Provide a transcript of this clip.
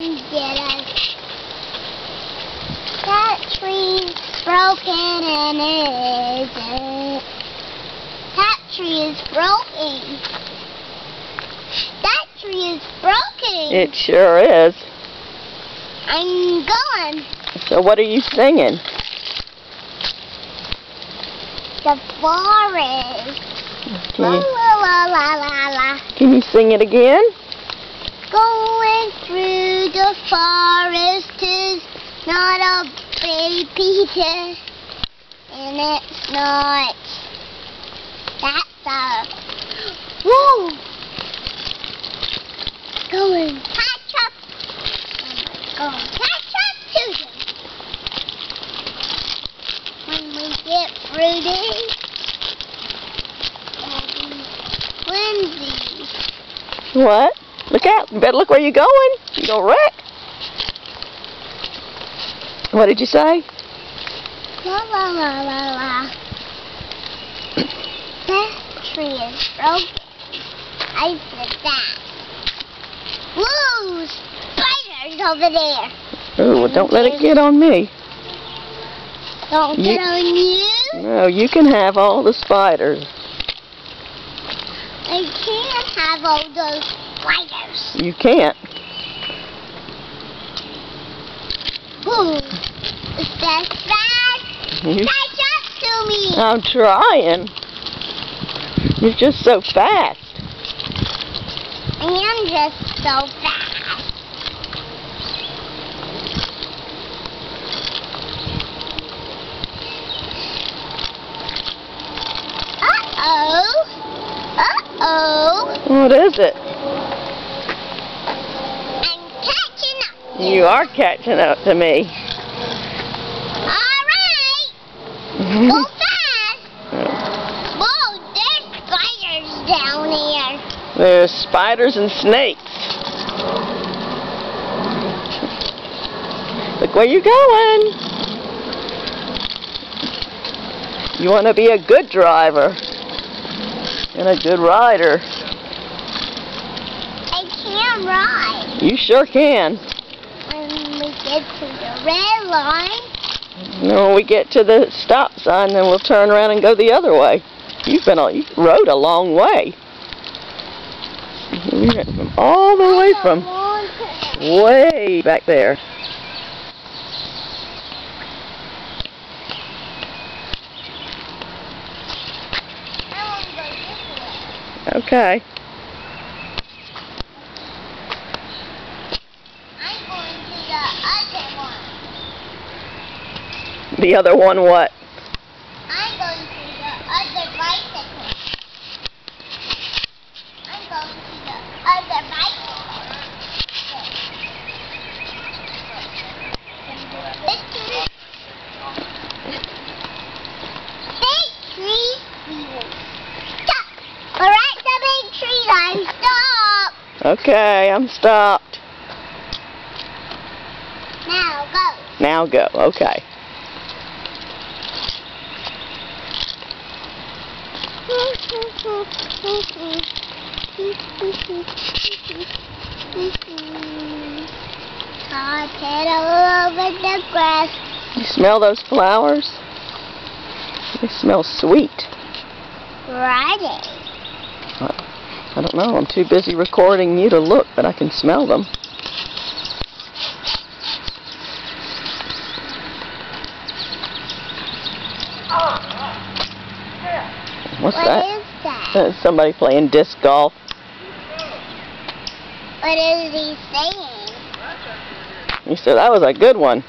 Get us. That tree's broken and it isn't. That tree is broken. That tree is broken. It sure is. I'm going. So what are you singing? The forest. La la la la la la. Can you sing it again? Going through the forest is not a baby Peter, and it's not. That's a. Woo! Going. Catch up. Oh my God. Catch up to them. When we get through this, Lindsay. What? Look out. You better look where you're going. You're going to wreck. What did you say? La la la la la. That tree is broken. I said that. Woo! Spiders over there. Oh, well, don't let it get on me. Don't get on you? No, you can have all the spiders. I can't have all those spiders. You can't. Woo! Is that fast? Catch up to me. I'm trying. You're just so fast. I am just so fast. Uh-oh. Uh-oh. What is it? I'm catching up. You are catching up to me. All right. Go fast. Whoa, there's spiders down here. There's spiders and snakes. Look where you're going. You want to be a good driver and a good rider. I can't ride. You sure can. When we get to the red line. When we get to the stop sign, then we'll turn around and go the other way. You rode a long way. You went from all the way from way back there. Okay. I'm going to the other one. The other one what? I'm going to the other bicycle. I'm going to the other bicycle. Big tree. Stop. Alright, the big tree line. Stop. Okay, I'm stopped. Now go. Now go. Okay. Hot head all over the grass. You smell those flowers? They smell sweet. Friday. I don't know. I'm too busy recording you to look, but I can smell them. What's What that? is that? That's somebody playing disc golf. What is he saying? He said that was a good one.